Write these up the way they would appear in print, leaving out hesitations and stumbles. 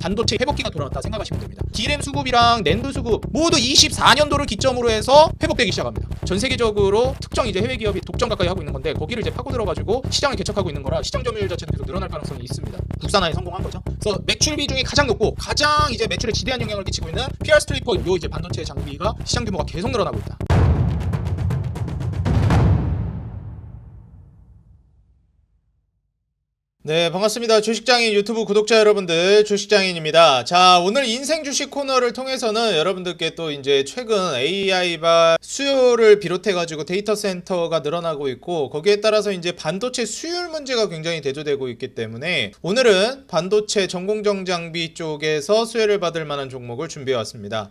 반도체 회복기가 돌아왔다 생각하시면 됩니다. D램 수급이랑 낸드 수급 모두 24년도를 기점으로 해서 회복되기 시작합니다. 전 세계적으로 특정 이제 해외 기업이 독점 가까이 하고 있는 건데 거기를 이제 파고들어가지고 시장을 개척하고 있는 거라 시장 점유율 자체는 계속 늘어날 가능성이 있습니다. 국산화에 성공한 거죠. 그래서 매출 비중이 가장 높고 가장 이제 매출에 지대한 영향을 끼치고 있는 PR 스트리퍼 요 이제 반도체 장비가 시장 규모가 계속 늘어나고 있다. 네, 반갑습니다. 주식장인 유튜브 구독자 여러분들, 주식장인입니다. 자, 오늘 인생 주식 코너를 통해서는 여러분들께 또 이제 최근 AI발 수요를 비롯해가지고 데이터 센터가 늘어나고 있고 거기에 따라서 이제 반도체 수율 문제가 굉장히 대두되고 있기 때문에 오늘은 반도체 전공정 장비 쪽에서 수혜를 받을 만한 종목을 준비해 왔습니다.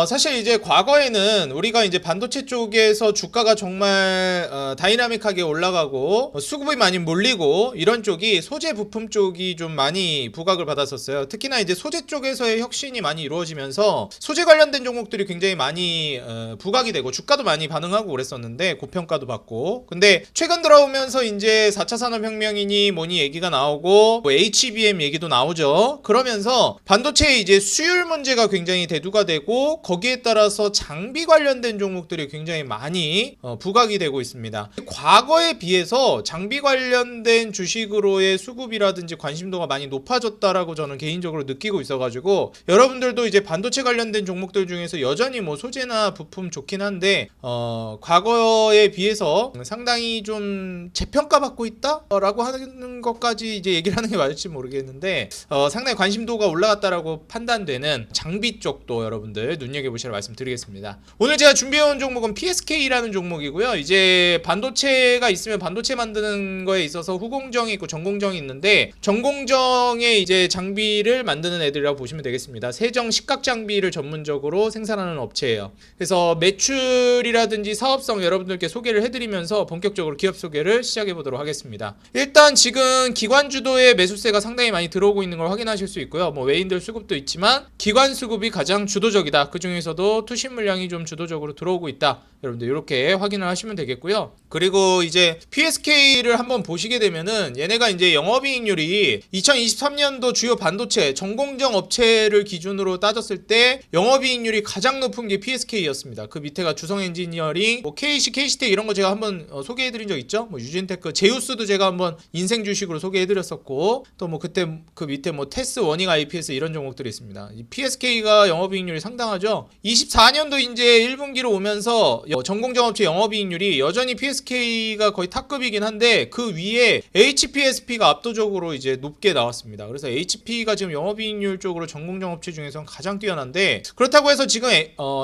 사실 이제 과거에는 우리가 이제 반도체 쪽에서 주가가 정말 다이나믹하게 올라가고 수급이 많이 몰리고 이런 쪽이 소재 부품 쪽이 좀 많이 부각을 받았었어요. 특히나 이제 소재 쪽에서의 혁신이 많이 이루어지면서 소재 관련된 종목들이 굉장히 많이 부각이 되고 주가도 많이 반응하고 그랬었는데 고평가도 받고. 근데 최근 들어오면서 이제 4차 산업혁명이니 뭐니 얘기가 나오고 뭐 HBM 얘기도 나오죠. 그러면서 반도체 이제 수율 문제가 굉장히 대두가 되고 거기에 따라서 장비 관련된 종목들이 굉장히 많이 부각이 되고 있습니다. 과거에 비해서 장비 관련된 주식으로의 수급이라든지 관심도가 많이 높아졌다라고 저는 개인적으로 느끼고 있어가지고 여러분들도 이제 반도체 관련된 종목들 중에서 여전히 뭐 소재나 부품 좋긴 한데 과거에 비해서 상당히 좀 재평가받고 있다라고 하는 것까지 이제 얘기를 하는 게 맞을지 모르겠는데 상당히 관심도가 올라갔다라고 판단되는 장비 쪽도 여러분들 눈여겨보시라 말씀드리겠습니다. 오늘 제가 준비해온 종목은 PSK라는 종목이고요. 이제 반도체가 있으면 반도체 만드는 거에 있어서 후공정이 있고 전공정이 있는데 전공정의 이제 장비를 만드는 애들이라고 보시면 되겠습니다. 세정 식각 장비를 전문적으로 생산하는 업체예요. 그래서 매출이라든지 사업성 여러분들께 소개를 해드리면서 본격적으로 기업 소개를 시작해 보도록 하겠습니다. 일단 지금 기관 주도의 매수세가 상당히 많이 들어오고 있는 걸 확인하실 수 있고요. 뭐 외인들 수급도 있지만 기관 수급이 가장 주도적이다. 그 중에서도 투신 물량이 좀 주도적으로 들어오고 있다. 여러분들 이렇게 확인을 하시면 되겠고요. 그리고 이제 PSK를 한번 보시게 되면은 얘네가 이제 영업이익률이 2023년도 주요 반도체 전공정 업체를 기준으로 따졌을 때 영업이익률이 가장 높은 게 PSK였습니다. 그 밑에가 주성엔지니어링, 뭐 KC, KC텍 이런 거 제가 한번 소개해드린 적 있죠. 뭐 유진테크, 제우스도 제가 한번 인생 주식으로 소개해드렸었고 또 뭐 그때 그 밑에 뭐 테스, 워닝 IPS 이런 종목들이 있습니다. 이 PSK가 영업이익률이 상당하죠. 24년도 이제 1분기로 오면서 전공정 업체 영업이익률이 여전히 PSK가 거의 탑급이긴 한데 그 위에 HPSP가 압도적으로 이제 높게 나왔습니다. 그래서 HP가 지금 영업이익률 쪽으로 전공정 업체 중에서는 가장 뛰어난데 그렇다고 해서 지금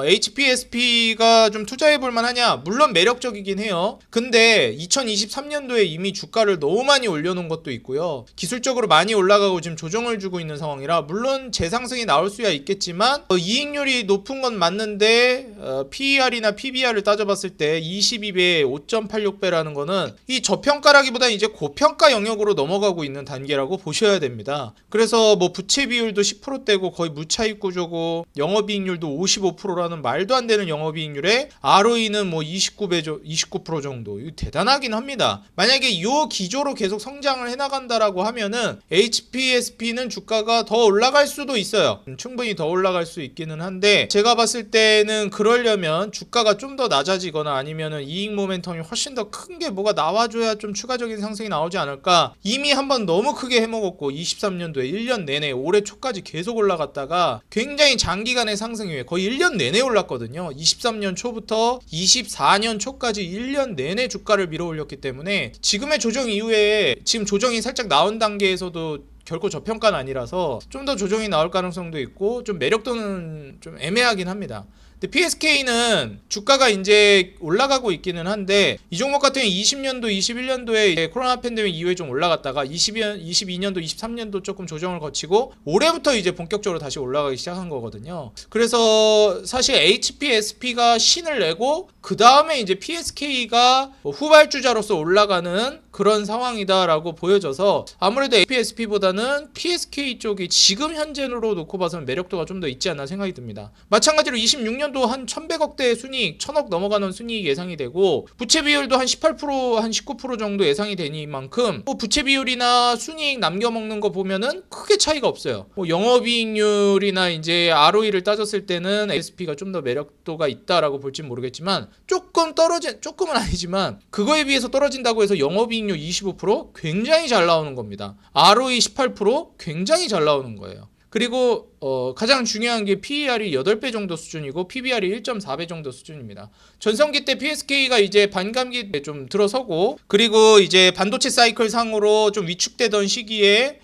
HPSP가 좀 투자해볼 만하냐? 물론 매력적이긴 해요. 근데 2023년도에 이미 주가를 너무 많이 올려놓은 것도 있고요. 기술적으로 많이 올라가고 지금 조정을 주고 있는 상황이라 물론 재상승이 나올 수야 있겠지만 이익률이 높은 건 맞는데 PER이나 PBR을 따져봤을 때 22배, 5.86배라는 거는 이 저평가라기보다 이제 고평가 영역으로 넘어가고 있는 단계라고 보셔야 됩니다. 그래서 뭐 부채 비율도 10%대고 거의 무차익 구조고 영업이익률도 55%라는 말도 안 되는 영업이익률에 ROE는 뭐 29% 정도. 이거 대단하긴 합니다. 만약에 이 기조로 계속 성장을 해나간다라고 하면은 HPSP는 주가가 더 올라갈 수도 있어요. 충분히 더 올라갈 수 있기는 한데 제가 봤을 때는 그러려면 주가가 좀 더 낮아지거나 아니면은 이익 모멘텀이 훨씬 더 큰 게 뭐가 나와줘야 좀 추가적인 상승이 나오지 않을까. 이미 한번 너무 크게 해먹었고 23년도에 1년 내내 올해 초까지 계속 올라갔다가 굉장히 장기간의 상승 이후에 거의 1년 내내 올랐거든요. 23년 초부터 24년 초까지 1년 내내 주가를 밀어 올렸기 때문에 지금의 조정 이후에 지금 조정이 살짝 나온 단계에서도 결코 저평가는 아니라서 좀 더 조정이 나올 가능성도 있고 좀 매력도는 좀 애매하긴 합니다. 근데 PSK는 주가가 이제 올라가고 있기는 한데 이 종목 같은 경우 20년도, 21년도에 코로나 팬데믹 이후에 좀 올라갔다가 22년도, 23년도 조금 조정을 거치고 올해부터 이제 본격적으로 다시 올라가기 시작한 거거든요. 그래서 사실 HPSP가 신을 내고 그 다음에 이제 PSK가 후발주자로서 올라가는 그런 상황이다라고 보여져서 아무래도 HPSP보다는 PSK 쪽이 지금 현재로 놓고 봐서는 매력도가 좀 더 있지 않나 생각이 듭니다. 마찬가지로 26년 내년도 한 1100억대 순이익, 1000억 넘어가는 순이익 예상이 되고 부채 비율도 한 18%, 한 19% 정도 예상이 되니만큼 부채 비율이나 순이익 남겨먹는 거 보면은 크게 차이가 없어요. 영업이익률이나 이제 ROE를 따졌을 때는 ASP가 좀 더 매력도가 있다라고 볼진 모르겠지만 조금은 아니지만 그거에 비해서 떨어진다고 해서 영업이익률 25% 굉장히 잘 나오는 겁니다. ROE 18% 굉장히 잘 나오는 거예요. 그리고 가장 중요한 게 PER이 8배 정도 수준이고 PBR이 1.4배 정도 수준입니다. 전성기 때 PSK가 이제 반감기 때 좀 들어서고 그리고 이제 반도체 사이클 상으로 좀 위축되던 시기에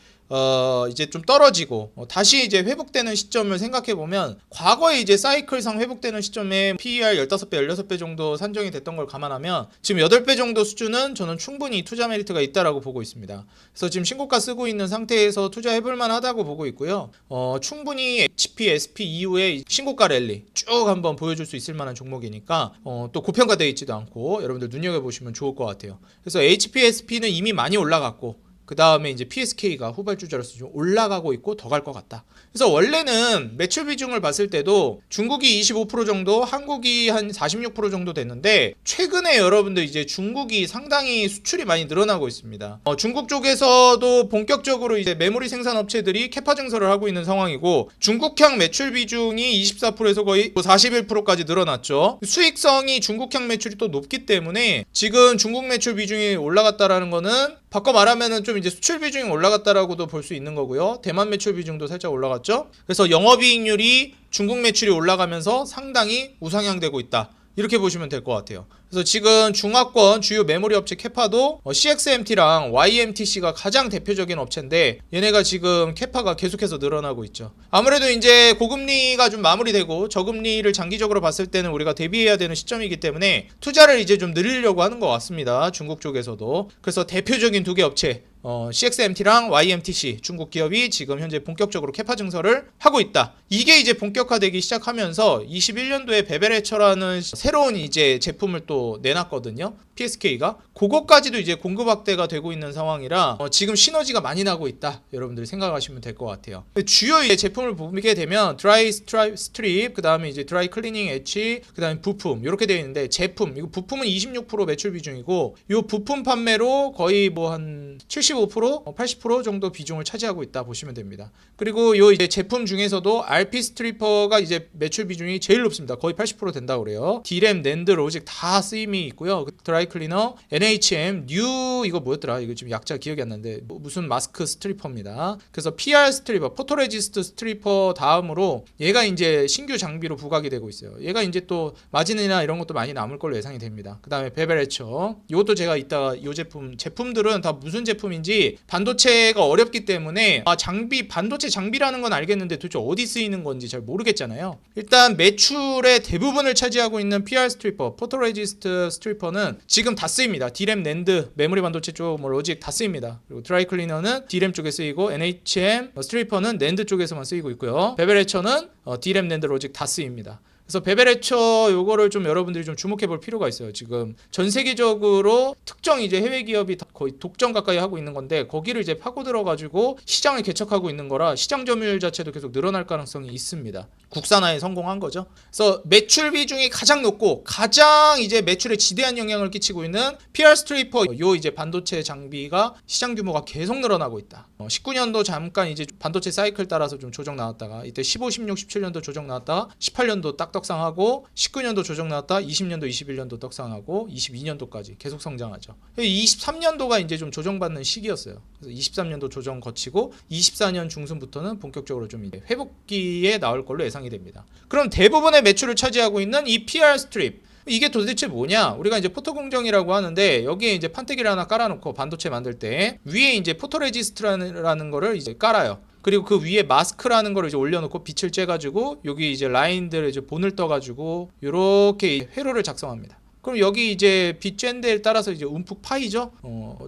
이제 좀 떨어지고 다시 이제 회복되는 시점을 생각해 보면 과거에 이제 사이클상 회복되는 시점에 PER 15배, 16배 정도 산정이 됐던 걸 감안하면 지금 8배 정도 수준은 저는 충분히 투자 메리트가 있다라고 보고 있습니다. 그래서 지금 신고가 쓰고 있는 상태에서 투자해 볼 만하다고 보고 있고요. 충분히 HP, SP 이후에 신고가 랠리 쭉 한번 보여줄 수 있을 만한 종목이니까 또 고평가되어 있지도 않고 여러분들 눈여겨보시면 좋을 것 같아요. 그래서 HP, SP는 이미 많이 올라갔고 그 다음에 이제 PSK가 후발주자로서 좀 올라가고 있고 더 갈 것 같다. 그래서 원래는 매출 비중을 봤을 때도 중국이 25% 정도, 한국이 한 46% 정도 됐는데 최근에 여러분들 이제 중국이 상당히 수출이 많이 늘어나고 있습니다. 중국 쪽에서도 본격적으로 이제 메모리 생산 업체들이 캐파 증설을 하고 있는 상황이고 중국향 매출 비중이 24%에서 거의 41%까지 늘어났죠. 수익성이 중국향 매출이 또 높기 때문에 지금 중국 매출 비중이 올라갔다라는 거는 바꿔 말하면은 좀 이제 수출 비중이 올라갔다라고도 볼 수 있는 거고요. 대만 매출 비중도 살짝 올라갔죠. 그래서 영업이익률이 중국 매출이 올라가면서 상당히 우상향되고 있다. 이렇게 보시면 될 것 같아요. 그래서 지금 중화권 주요 메모리 업체 캐파도 CXMT랑 YMTC가 가장 대표적인 업체인데 얘네가 지금 캐파가 계속해서 늘어나고 있죠. 아무래도 이제 고금리가 좀 마무리되고 저금리를 장기적으로 봤을 때는 우리가 대비해야 되는 시점이기 때문에 투자를 이제 좀 늘리려고 하는 것 같습니다. 중국 쪽에서도. 그래서 대표적인 두 개 업체 CXMT랑 YMTC 중국 기업이 지금 현재 본격적으로 캐파 증설을 하고 있다. 이게 이제 본격화되기 시작하면서 21년도에 베베레처라는 새로운 이제 제품을 또 내놨거든요. PSK가 그거까지도 이제 공급 확대가 되고 있는 상황이라 지금 시너지가 많이 나고 있다. 여러분들이 생각하시면 될 것 같아요. 주요 이제 제품을 보게 되면 드라이 스트립, 그 다음에 이제 드라이 클리닝 엣지, 그 다음에 부품 이렇게 되어 있는데 제품 이거 부품은 26% 매출 비중이고 이 부품 판매로 거의 뭐 한 75%, 80% 정도 비중을 차지하고 있다 보시면 됩니다. 그리고 요 이제 제품 중에서도 RP 스트리퍼가 이제 매출 비중이 제일 높습니다. 거의 80% 된다고 그래요. D램, 낸드, 로직 다 쓰임이 있고요. 드라이 클리너, NHM, 뉴 이거 뭐였더라? 이거 지금 약자 기억이 안 나는데 무슨 마스크 스트리퍼입니다. 그래서 PR 스트리퍼, 포토레지스트 스트리퍼 다음으로 얘가 이제 신규 장비로 부각이 되고 있어요. 얘가 이제 또 마진이나 이런 것도 많이 남을 걸로 예상이 됩니다. 그 다음에 베베레처, 이것도 제가 이따 이 제품들은 다 무슨 제품인지 반도체가 어렵기 때문에 반도체 장비라는 건 알겠는데 도대체 어디 쓰이는 건지 잘 모르겠잖아요. 일단 매출의 대부분을 차지하고 있는 PR 스트리퍼, 포토레지스트 스트리퍼는 지금 다 쓰입니다. D램, 낸드, 메모리 반도체 쪽, 로직 다 쓰입니다. 그리고 드라이 클리너는 D램 쪽에 쓰이고 NHM 스트리퍼는 낸드 쪽에서만 쓰이고 있고요. 베베레처는 D램, 낸드, 로직 다 쓰입니다. 그래서 베베레처 요거를 좀 여러분들이 좀 주목해 볼 필요가 있어요. 지금 전 세계적으로 특정 이제 해외 기업이 거의 독점 가까이 하고 있는 건데 거기를 이제 파고들어 가지고 시장을 개척하고 있는 거라 시장 점유율 자체도 계속 늘어날 가능성이 있습니다. 국산화에 성공한 거죠. 그래서 매출 비중이 가장 높고 가장 이제 매출에 지대한 영향을 끼치고 있는 PR 스트리퍼 요 이제 반도체 장비가 시장 규모가 계속 늘어나고 있다. 19년도 잠깐 이제 반도체 사이클 따라서 좀 조정 나왔다가 이때 15, 16, 17년도 조정 나왔다가 18년도 딱 떡상하고 19년도 조정 나왔다 20년도 21년도 떡상하고 22년도까지 계속 성장하죠. 23년도가 이제 좀 조정받는 시기였어요. 그래서 23년도 조정 거치고 24년 중순부터는 본격적으로 좀 이제 회복기에 나올 걸로 예상이 됩니다. 그럼 대부분의 매출을 차지하고 있는 이 PR 스트립 이게 도대체 뭐냐? 우리가 이제 포토 공정이라고 하는데 여기에 이제 판때기를 하나 깔아놓고 반도체 만들 때 위에 이제 포토레지스트라는 거를 이제 깔아요. 그리고 그 위에 마스크라는 걸 이제 올려놓고 빛을 쬐가지고 여기 이제 라인들 이제 본을 떠가지고 이렇게 회로를 작성합니다. 그럼 여기 이제 빛 쬐는 데에 따라서 이제 움푹 파이죠.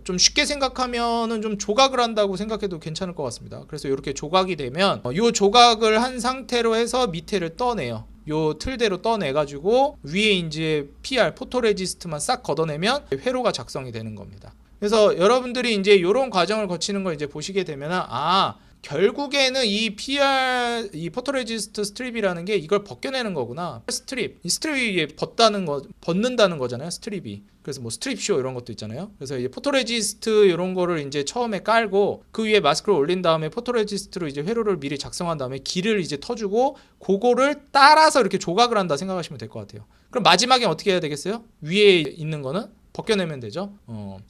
좀 쉽게 생각하면은 좀 조각을 한다고 생각해도 괜찮을 것 같습니다. 그래서 이렇게 조각이 되면 이 조각을 한 상태로 해서 밑에를 떠내요. 요 틀대로 떠내가지고 위에 이제 PR 포토레지스트만 싹 걷어내면 회로가 작성이 되는 겁니다. 그래서 여러분들이 이제 이런 과정을 거치는 걸 이제 보시게 되면 결국에는 이 PR 이 포토레지스트 스트립이라는 게 이걸 벗겨내는 거구나. 이 스트립이 벗는다는 거잖아요. 스트립이. 그래서 뭐 스트립쇼 이런 것도 있잖아요. 그래서 이제 포토레지스트 이런 거를 이제 처음에 깔고 그 위에 마스크를 올린 다음에 포토레지스트로 이제 회로를 미리 작성한 다음에 길을 이제 터주고 그거를 따라서 이렇게 조각을 한다 생각하시면 될 것 같아요. 그럼 마지막에 어떻게 해야 되겠어요? 위에 있는 거는 벗겨내면 되죠.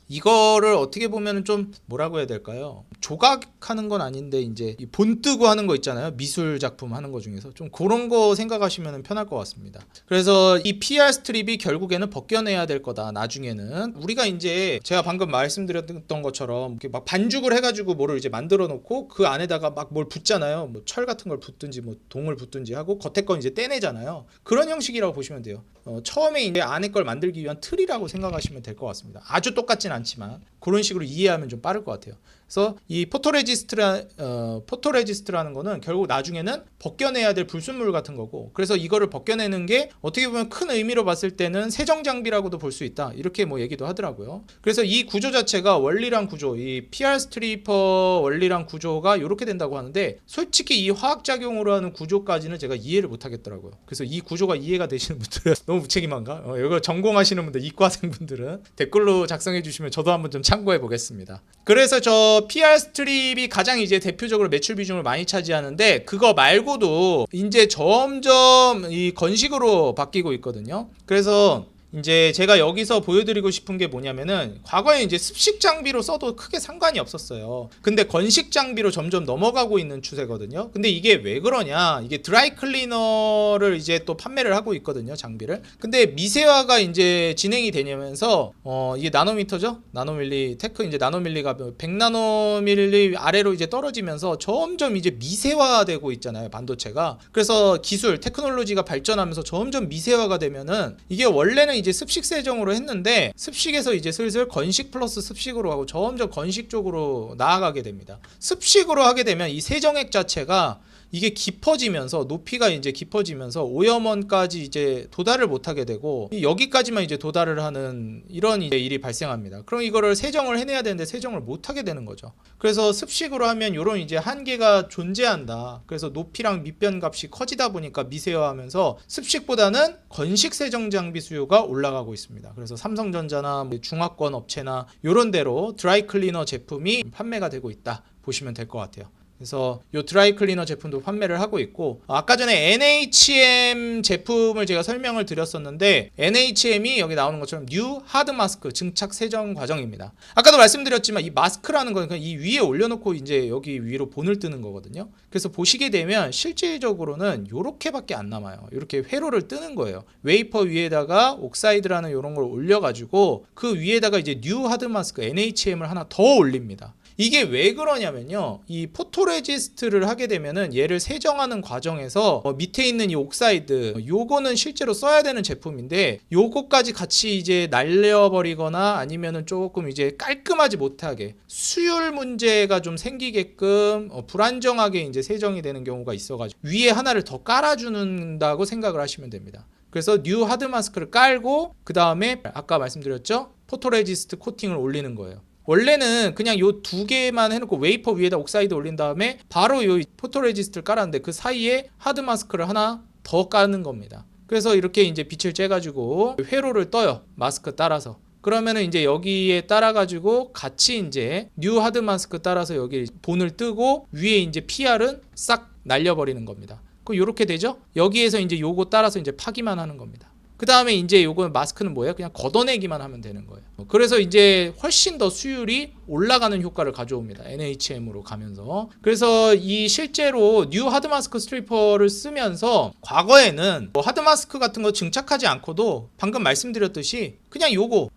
이거를 어떻게 보면 좀 뭐라고 해야 될까요? 조각하는 건 아닌데 이제 본 뜨고 하는 거 있잖아요. 미술 작품 하는 거 중에서 좀 그런 거 생각하시면 편할 것 같습니다. 그래서 이 PR 스트립이 결국에는 벗겨내야 될 거다. 나중에는 우리가 이제 제가 방금 말씀드렸던 것처럼 이렇게 막 반죽을 해가지고 뭐를 이제 만들어 놓고 그 안에다가 막 뭘 붓잖아요. 뭐 철 같은 걸 붓든지 뭐 동을 붓든지 하고 겉에 건 이제 떼내잖아요. 그런 형식이라고 보시면 돼요. 처음에 이제 안에 걸 만들기 위한 틀이라고 생각하시면 될 것 같습니다. 아주 똑같진 않지만 그런 식으로 이해하면 좀 빠를 것 같아요. 그래서 이 포토레지스트라는 거는 결국 나중에는 벗겨내야 될 불순물 같은 거고, 그래서 이거를 벗겨내는 게 어떻게 보면 큰 의미로 봤을 때는 세정 장비라고도 볼 수 있다, 이렇게 뭐 얘기도 하더라고요. 그래서 이 구조 자체가 원리랑 구조, 이 PR 스트리퍼 원리랑 구조가 이렇게 된다고 하는데, 솔직히 이 화학작용으로 하는 구조까지는 제가 이해를 못 하겠더라고요. 그래서 이 구조가 이해가 되시는 분들은 너무 무책임한가? 이거 전공하시는 분들, 이과생분들은 댓글로 작성해 주시면 저도 한번 좀 참고해 보겠습니다. 그래서 저 PR 스트립이 가장 이제 대표적으로 매출 비중을 많이 차지하는데, 그거 말고도 이제 점점 이 건식으로 바뀌고 있거든요. 그래서 이제 제가 여기서 보여드리고 싶은 게 뭐냐면은, 과거에 이제 습식 장비로 써도 크게 상관이 없었어요. 근데 건식 장비로 점점 넘어가고 있는 추세거든요. 근데 이게 왜 그러냐, 이게 드라이 클리너를 이제 또 판매를 하고 있거든요, 장비를. 근데 미세화가 이제 진행이 되면서 이게 나노미터죠, 나노밀리 테크, 이제 나노밀리가 100나노밀리 아래로 이제 떨어지면서 점점 이제 미세화되고 있잖아요, 반도체가. 그래서 기술 테크놀로지가 발전하면서 점점 미세화가 되면은, 이게 원래는 이제 습식 세정으로 했는데 습식에서 이제 슬슬 건식 플러스 습식으로 하고 점점 건식 쪽으로 나아가게 됩니다. 습식으로 하게 되면 이 세정액 자체가 이게 깊어지면서, 높이가 이제 깊어지면서 오염원까지 이제 도달을 못하게 되고, 여기까지만 이제 도달을 하는 이런 이제 일이 발생합니다. 그럼 이거를 세정을 해내야 되는데 세정을 못하게 되는 거죠. 그래서 습식으로 하면 이런 이제 한계가 존재한다. 그래서 높이랑 밑변 값이 커지다 보니까 미세화하면서 습식보다는 건식 세정 장비 수요가 올라가고 있습니다. 그래서 삼성전자나 중화권 업체나 이런 데로 드라이 클리너 제품이 판매가 되고 있다 보시면 될 것 같아요. 그래서 이 드라이 클리너 제품도 판매를 하고 있고, 아까 전에 NHM 제품을 제가 설명을 드렸었는데, NHM이 여기 나오는 것처럼 뉴 하드 마스크 증착 세정 과정입니다. 아까도 말씀드렸지만 이 마스크라는 건 그냥 이 위에 올려놓고 이제 여기 위로 본을 뜨는 거거든요. 그래서 보시게 되면 실질적으로는 이렇게밖에 안 남아요. 이렇게 회로를 뜨는 거예요. 웨이퍼 위에다가 옥사이드라는 이런 걸 올려가지고 그 위에다가 이제 뉴 하드 마스크 NHM을 하나 더 올립니다. 이게 왜 그러냐면요, 이 포토레지스트를 하게 되면은 얘를 세정하는 과정에서 밑에 있는 이 옥사이드, 요거는 실제로 써야 되는 제품인데 요거까지 같이 이제 날려버리거나 아니면은 조금 이제 깔끔하지 못하게 수율 문제가 좀 생기게끔 불안정하게 이제 세정이 되는 경우가 있어가지고 위에 하나를 더 깔아주는다고 생각을 하시면 됩니다. 그래서 뉴 하드 마스크를 깔고 그 다음에 아까 말씀드렸죠, 포토레지스트 코팅을 올리는 거예요. 원래는 그냥 요 두 개만 해놓고 웨이퍼 위에다 옥사이드 올린 다음에 바로 요 포토레지스트를 깔았는데, 그 사이에 하드 마스크를 하나 더 까는 겁니다. 그래서 이렇게 이제 빛을 쬐가지고 회로를 떠요, 마스크 따라서. 그러면은 이제 여기에 따라가지고 같이 이제 뉴 하드 마스크 따라서 여기 본을 뜨고 위에 이제 PR은 싹 날려버리는 겁니다. 그럼 요렇게 되죠? 여기에서 이제 요거 따라서 이제 파기만 하는 겁니다. 그 다음에 이제 요거 마스크는 뭐예요? 그냥 걷어내기만 하면 되는 거예요. 그래서 이제 훨씬 더 수율이 올라가는 효과를 가져옵니다. NHM으로 가면서. 그래서 이 실제로 뉴 하드 마스크 스트리퍼를 쓰면서 과거에는 뭐 하드 마스크 같은 거 증착하지 않고도 방금 말씀드렸듯이 그냥 요거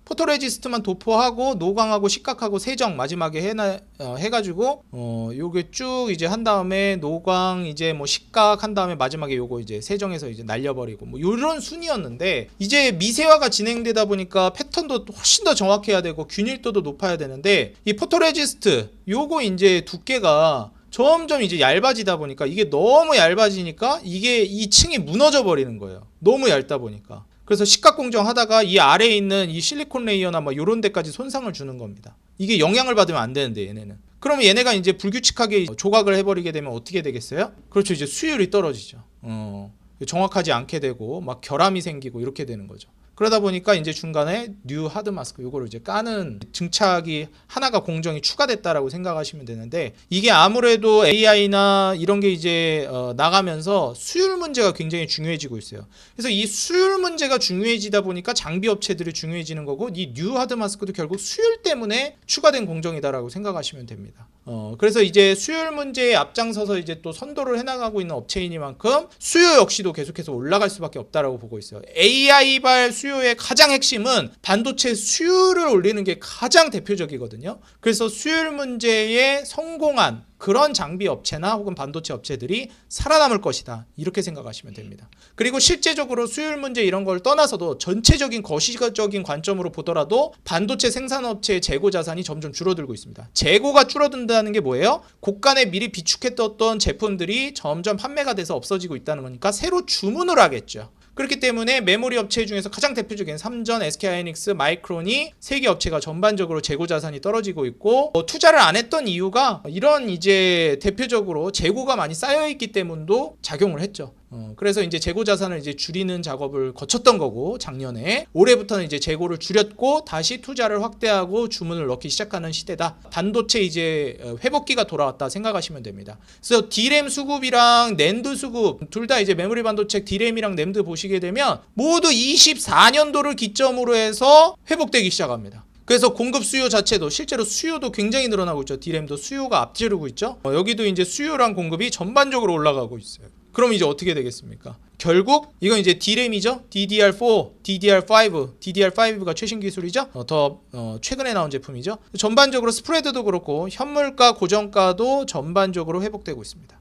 포토레지스트만 도포하고 노광하고 식각하고 세정 마지막에 해가지고 요게 쭉 이제 한 다음에 노광 이제 뭐 식각 한 다음에 마지막에 요거 이제 세정해서 이제 날려버리고 뭐 요런 순이었는데, 이제 미세화가 진행되다 보니까 패턴도 훨씬 더 정확해야 되고 균일도도 높아야 되는데, 이 포토레지스트 요거 이제 두께가 점점 이제 얇아지다 보니까, 이게 너무 얇아지니까 이게 이 층이 무너져 버리는 거예요. 너무 얇다 보니까. 그래서 식각 공정하다가 이 아래에 있는 이 실리콘 레이어나 뭐 이런 데까지 손상을 주는 겁니다. 이게 영향을 받으면 안 되는데 얘네는. 그러면 얘네가 이제 불규칙하게 조각을 해버리게 되면 어떻게 되겠어요? 그렇죠. 이제 수율이 떨어지죠. 정확하지 않게 되고 막 결함이 생기고 이렇게 되는 거죠. 그러다 보니까 이제 중간에 뉴 하드 마스크 요거를 이제 까는 증착이 하나가 공정이 추가됐다라고 생각하시면 되는데, 이게 아무래도 AI나 이런 게 이제 나가면서 수율 문제가 굉장히 중요해지고 있어요. 그래서 이 수율 문제가 중요해지다 보니까 장비 업체들이 중요해지는 거고, 이 뉴 하드 마스크도 결국 수율 때문에 추가된 공정이다라고 생각하시면 됩니다. 그래서 이제 수율 문제에 앞장서서 이제 또 선도를 해나가고 있는 업체이니만큼 수요 역시도 계속해서 올라갈 수밖에 없다라고 보고 있어요. AI발 수요의 가장 핵심은 반도체 수율을 올리는 게 가장 대표적이거든요. 그래서 수율 문제에 성공한 그런 장비 업체나 혹은 반도체 업체들이 살아남을 것이다, 이렇게 생각하시면 됩니다. 그리고 실제적으로 수율 문제 이런 걸 떠나서도 전체적인 거시적인 관점으로 보더라도 반도체 생산업체의 재고 자산이 점점 줄어들고 있습니다. 재고가 줄어든다는 게 뭐예요? 고간에 미리 비축했던 제품들이 점점 판매가 돼서 없어지고 있다는 거니까 새로 주문을 하겠죠. 그렇기 때문에 메모리 업체 중에서 가장 대표적인 삼전, SK하이닉스, 마이크론이 세계 업체가 전반적으로 재고 자산이 떨어지고 있고, 투자를 안 했던 이유가 이런 이제 대표적으로 재고가 많이 쌓여 있기 때문도 작용을 했죠. 그래서 이제 재고 자산을 이제 줄이는 작업을 거쳤던 거고, 작년에 올해부터는 이제 재고를 줄였고 다시 투자를 확대하고 주문을 넣기 시작하는 시대다. 반도체 이제 회복기가 돌아왔다 생각하시면 됩니다. 그래서 D램 수급이랑 낸드 수급 둘 다 이제 메모리 반도체 D램이랑 낸드 보시게 되면 모두 24년도를 기점으로 해서 회복되기 시작합니다. 그래서 공급 수요 자체도 실제로 수요도 굉장히 늘어나고 있죠. D램도 수요가 앞지르고 있죠. 여기도 이제 수요랑 공급이 전반적으로 올라가고 있어요. 그럼 이제 어떻게 되겠습니까? 결국 이건 이제 D램이죠. DDR4, DDR5, DDR5가 최신 기술이죠. 더 최근에 나온 제품이죠. 전반적으로 스프레드도 그렇고 현물가, 고정가도 전반적으로 회복되고 있습니다.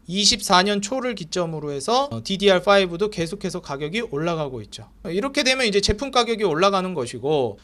24년 초를 기점으로 해서 DDR5도 계속해서 가격이 올라가고 있죠. 이렇게 되면 이제 제품 가격이 올라가는 것이고,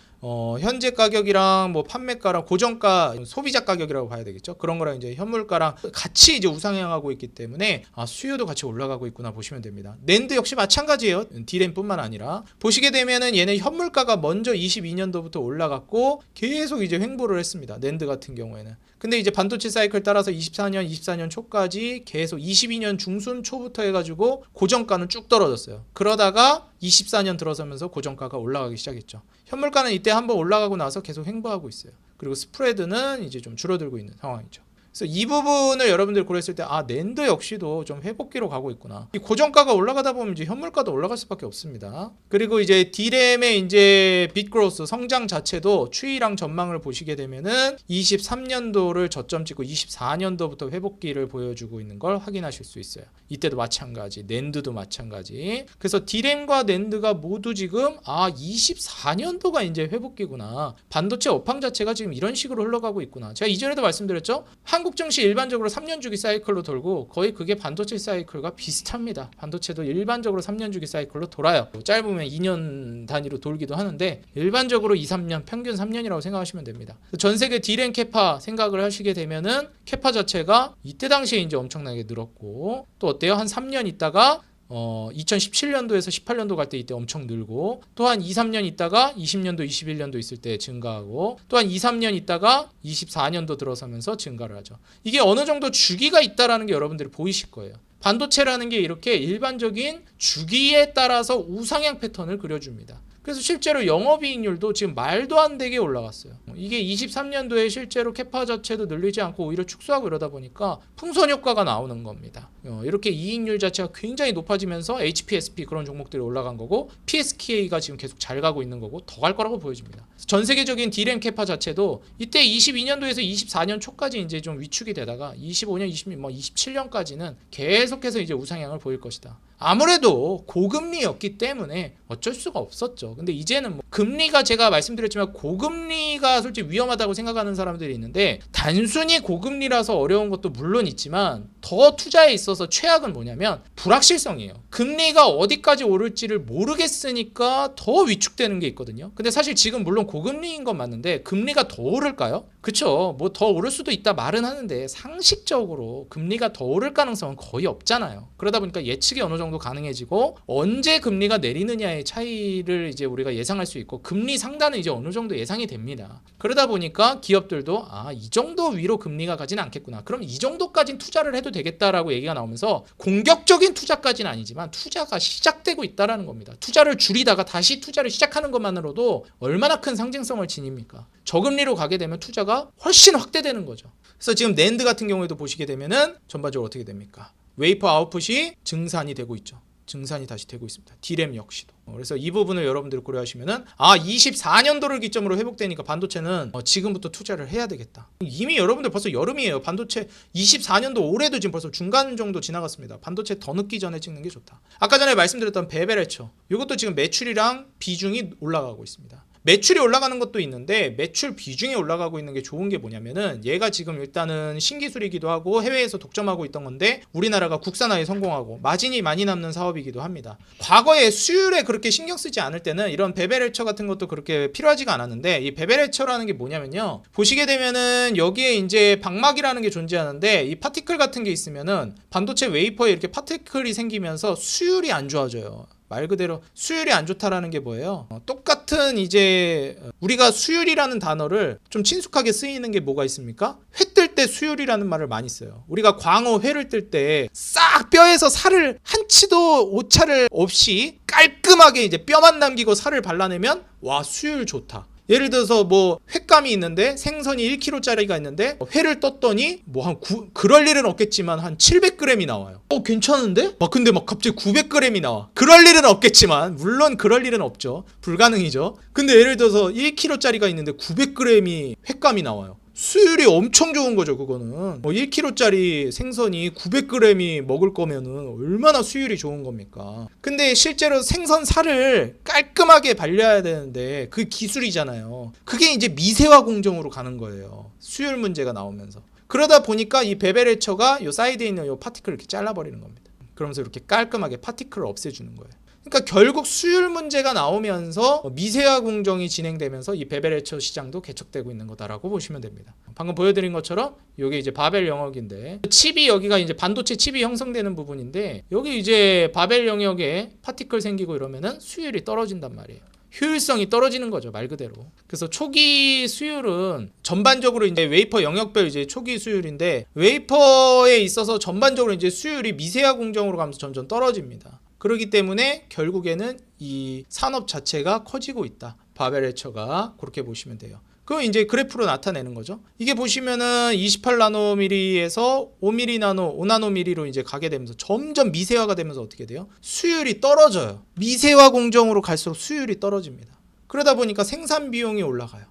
현재 가격이랑 뭐 판매가랑 고정가, 소비자 가격이라고 봐야 되겠죠. 그런 거랑 이제 현물가랑 같이 이제 우상향하고 있기 때문에 수요도 같이 올라가고 있구나 보시면 됩니다. 낸드 역시 마찬가지예요. D램뿐만 아니라 보시게 되면은 얘는 현물가가 먼저 22년도부터 올라갔고 계속 이제 횡보를 했습니다. 낸드 같은 경우에는. 근데 이제 반도체 사이클 따라서 24년 초까지 계속 22년 중순 초부터 해가지고 고정가는 쭉 떨어졌어요. 그러다가 24년 들어서면서 고정가가 올라가기 시작했죠. 현물가는 이때 한번 올라가고 나서 계속 횡보하고 있어요. 그리고 스프레드는 이제 좀 줄어들고 있는 상황이죠. 그래서 이 부분을 여러분들 고려했을 때 낸드 역시도 좀 회복기로 가고 있구나. 이 고정가가 올라가다 보면 이제 현물가도 올라갈 수밖에 없습니다. 그리고 이제 D램의 이제 빗그로스 성장 자체도 추이랑 전망을 보시게 되면은 23년도를 저점 찍고 24년도부터 회복기를 보여주고 있는 걸 확인하실 수 있어요. 이때도 마찬가지, 낸드도 마찬가지. 그래서 D램과 낸드가 모두 지금 24년도가 이제 회복기구나. 반도체 업황 자체가 지금 이런 식으로 흘러가고 있구나. 제가 이전에도 말씀드렸죠. 한국 증시 일반적으로 3년 주기 사이클로 돌고 거의 그게 반도체 사이클과 비슷합니다. 반도체도 일반적으로 3년 주기 사이클로 돌아요. 짧으면 2년 단위로 돌기도 하는데 일반적으로 2, 3년, 평균 3년이라고 생각하시면 됩니다. 전 세계 D램 캐파 생각을 하시게 되면은 캐파 자체가 이때 당시에 이제 엄청나게 늘었고, 또 어때요? 한 3년 있다가 2017년도에서 18년도 갈 때 이때 엄청 늘고, 또한 2, 3년 있다가 20년도, 21년도 있을 때 증가하고, 또한 2, 3년 있다가 24년도 들어서면서 증가를 하죠. 이게 어느 정도 주기가 있다라는 게 여러분들이 보이실 거예요. 반도체라는 게 이렇게 일반적인 주기에 따라서 우상향 패턴을 그려줍니다. 그래서 실제로 영업이익률도 지금 말도 안 되게 올라갔어요. 이게 23년도에 실제로 캐파 자체도 늘리지 않고 오히려 축소하고 이러다 보니까 풍선 효과가 나오는 겁니다. 이렇게 이익률 자체가 굉장히 높아지면서 HPSP 그런 종목들이 올라간 거고, PSK가 지금 계속 잘 가고 있는 거고 더 갈 거라고 보여집니다. 전 세계적인 D램 캐파 자체도 이때 22년도에서 24년 초까지 이제 좀 위축이 되다가 25년, 27년까지는 계속해서 이제 우상향을 보일 것이다. 아무래도 고금리였기 때문에 어쩔 수가 없었죠. 근데 이제는 금리가, 제가 말씀드렸지만 고금리가 솔직히 위험하다고 생각하는 사람들이 있는데, 단순히 고금리라서 어려운 것도 물론 있지만 더 투자에 있어서 최악은 뭐냐면 불확실성이에요. 금리가 어디까지 오를지를 모르겠으니까 더 위축되는 게 있거든요. 근데 사실 지금 물론 고금리인 건 맞는데 금리가 더 오를까요? 그쵸, 뭐 더 오를 수도 있다 말은 하는데 상식적으로 금리가 더 오를 가능성은 거의 없잖아요. 그러다 보니까 예측이 어느 정도 정도 가능해지고 언제 금리가 내리느냐의 차이를 이제 우리가 예상할 수 있고 금리 상단은 이제 어느 정도 예상이 됩니다. 그러다 보니까 기업들도 이 정도 위로 금리가 가지는 않겠구나. 그럼 이 정도까지는 투자를 해도 되겠다라고 얘기가 나오면서 공격적인 투자까지는 아니지만 투자가 시작되고 있다라는 겁니다. 투자를 줄이다가 다시 투자를 시작하는 것만으로도 얼마나 큰 상징성을 지닙니까? 저금리로 가게 되면 투자가 훨씬 확대되는 거죠. 그래서 지금 낸드 같은 경우에도 보시게 되면은 전반적으로 어떻게 됩니까? 웨이퍼 아웃풋이 증산이 되고 있죠. 증산이 다시 되고 있습니다. D램 역시도. 그래서 이 부분을 여러분들이 고려하시면은 24년도를 기점으로 회복되니까 반도체는 지금부터 투자를 해야 되겠다. 이미 여러분들 벌써 여름이에요. 반도체 24년도 올해도 지금 벌써 중간 정도 지나갔습니다. 반도체 더 늦기 전에 찍는 게 좋다. 아까 전에 말씀드렸던 베베레처. 이것도 지금 매출이랑 비중이 올라가고 있습니다. 매출이 올라가는 것도 있는데 매출 비중이 올라가고 있는 게 좋은 게 뭐냐면은 얘가 지금 일단은 신기술이기도 하고 해외에서 독점하고 있던 건데 우리나라가 국산화에 성공하고 마진이 많이 남는 사업이기도 합니다. 과거에 수율에 그렇게 신경 쓰지 않을 때는 이런 베베레처 같은 것도 그렇게 필요하지가 않았는데 이 베베레처라는 게 뭐냐면요. 보시게 되면은 여기에 이제 방막이라는 게 존재하는데 이 파티클 같은 게 있으면은 반도체 웨이퍼에 이렇게 파티클이 생기면서 수율이 안 좋아져요. 말 그대로 수율이 안 좋다라는 게 뭐예요? 똑같은 이제 우리가 수율이라는 단어를 좀 친숙하게 쓰이는 게 뭐가 있습니까? 회 뜰 때 수율이라는 말을 많이 써요. 우리가 광어 회를 뜰 때 싹 뼈에서 살을 한 치도 오차를 없이 깔끔하게 이제 뼈만 남기고 살을 발라내면 와 수율 좋다. 예를 들어서 뭐 횟감이 있는데 생선이 1kg짜리가 있는데 회를 떴더니 뭐 그럴 일은 없겠지만 한 700g이 나와요. 괜찮은데? 근데 갑자기 900g이 나와. 그럴 일은 없겠지만 물론 그럴 일은 없죠. 불가능이죠. 근데 예를 들어서 1kg짜리가 있는데 900g이 횟감이 나와요. 수율이 엄청 좋은 거죠. 그거는 1kg짜리 생선이 900g이 먹을 거면은 얼마나 수율이 좋은 겁니까? 근데 실제로 생선 살을 깔끔하게 발려야 되는데 그 기술이잖아요. 그게 이제 미세화 공정으로 가는 거예요. 수율 문제가 나오면서. 그러다 보니까 이 베베레처가 요 사이드에 있는 요 파티클을 이렇게 잘라버리는 겁니다. 그러면서 이렇게 깔끔하게 파티클을 없애주는 거예요. 그러니까 결국 수율 문제가 나오면서 미세화 공정이 진행되면서 이 베베레처 시장도 개척되고 있는 거다라고 보시면 됩니다. 방금 보여드린 것처럼 이게 이제 바벨 영역인데 칩이 여기가 이제 반도체 칩이 형성되는 부분인데 여기 이제 바벨 영역에 파티클 생기고 이러면은 수율이 떨어진단 말이에요. 효율성이 떨어지는 거죠, 말 그대로. 그래서 초기 수율은 전반적으로 이제 웨이퍼 영역별 이제 초기 수율인데 웨이퍼에 있어서 전반적으로 이제 수율이 미세화 공정으로 가면서 점점 떨어집니다. 그렇기 때문에 결국에는 이 산업 자체가 커지고 있다. 바벨레처가 그렇게 보시면 돼요. 그럼 이제 그래프로 나타내는 거죠. 이게 보시면은 28나노미리에서 5mm 나노, 5나노미리로 이제 가게 되면서 점점 미세화가 되면서 어떻게 돼요? 수율이 떨어져요. 미세화 공정으로 갈수록 수율이 떨어집니다. 그러다 보니까 생산 비용이 올라가요.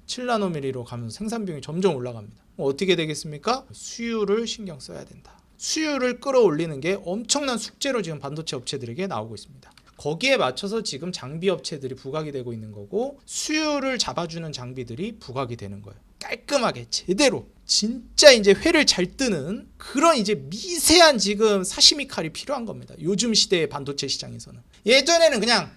7나노미리로 가면서 생산 비용이 점점 올라갑니다. 어떻게 되겠습니까? 수율을 신경 써야 된다. 수율을 끌어올리는 게 엄청난 숙제로 지금 반도체 업체들에게 나오고 있습니다. 거기에 맞춰서 지금 장비 업체들이 부각이 되고 있는 거고 수율을 잡아주는 장비들이 부각이 되는 거예요. 깔끔하게 제대로 진짜 이제 회를 잘 뜨는 그런 이제 미세한 지금 사시미 칼이 필요한 겁니다. 요즘 시대의 반도체 시장에서는. 예전에는 그냥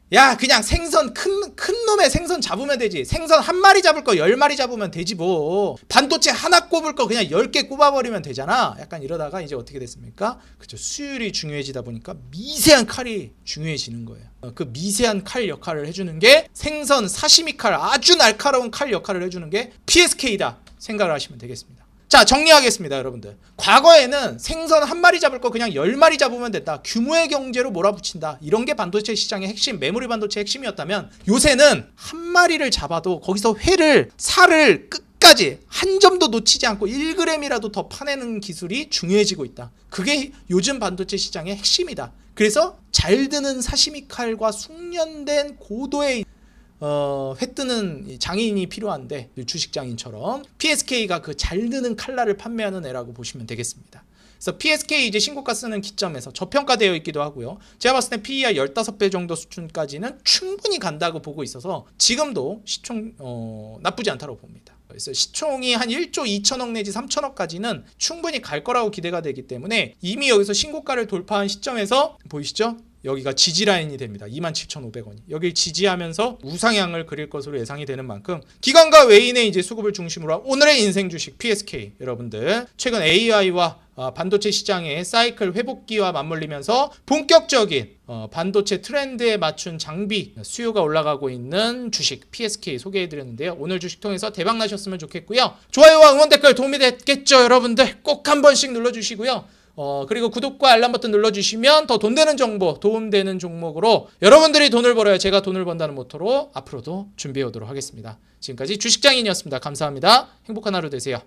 생선 큰 놈의 생선 잡으면 되지. 생선 한 마리 잡을 거 10마리 잡으면 되지 뭐. 반도체 하나 꼽을 거 그냥 10개 꼽아버리면 되잖아. 약간 이러다가 이제 어떻게 됐습니까? 그죠. 수율이 중요해지다 보니까 미세한 칼이 중요해지는 거예요. 그 미세한 칼 역할을 해주는 게 생선 사시미 칼 아주 날카로운 칼 역할을 해주는 게 PSK다 생각을 하시면 되겠습니다. 자, 정리하겠습니다, 여러분들. 과거에는 생선 한 마리 잡을 거 그냥 10마리 잡으면 됐다. 규모의 경제로 몰아붙인다. 이런 게 반도체 시장의 핵심, 메모리 반도체 핵심이었다면 요새는 한 마리를 잡아도 거기서 살을 끝까지 한 점도 놓치지 않고 1g이라도 더 파내는 기술이 중요해지고 있다. 그게 요즘 반도체 시장의 핵심이다. 그래서 잘 드는 사시미 칼과 숙련된 고도의 회 뜨는 장인이 필요한데 주식장인처럼 PSK가 그 잘 드는 칼날을 판매하는 애라고 보시면 되겠습니다. 그래서 PSK 이제 신고가 쓰는 기점에서 저평가되어 있기도 하고요. 제가 봤을 때 PER 15배 정도 수준까지는 충분히 간다고 보고 있어서 지금도 시총 나쁘지 않다고 봅니다. 그래서 시총이 한 1조 2천억 내지 3천억까지는 충분히 갈 거라고 기대가 되기 때문에 이미 여기서 신고가를 돌파한 시점에서 보이시죠? 여기가 지지 라인이 됩니다. 27,500원이. 여길 지지하면서 우상향을 그릴 것으로 예상이 되는 만큼 기관과 외인의 이제 수급을 중심으로 한 오늘의 인생 주식 PSK 여러분들 최근 AI와 반도체 시장의 사이클 회복기와 맞물리면서 본격적인 반도체 트렌드에 맞춘 장비 수요가 올라가고 있는 주식 PSK 소개해드렸는데요. 오늘 주식 통해서 대박 나셨으면 좋겠고요. 좋아요와 응원 댓글 도움이 됐겠죠, 여러분들? 꼭 한 번씩 눌러주시고요. 그리고 구독과 알람 버튼 눌러주시면 더 돈 되는 정보, 도움되는 종목으로 여러분들이 돈을 벌어야 제가 돈을 번다는 모토로 앞으로도 준비해 오도록 하겠습니다. 지금까지 주식장인이었습니다. 감사합니다. 행복한 하루 되세요.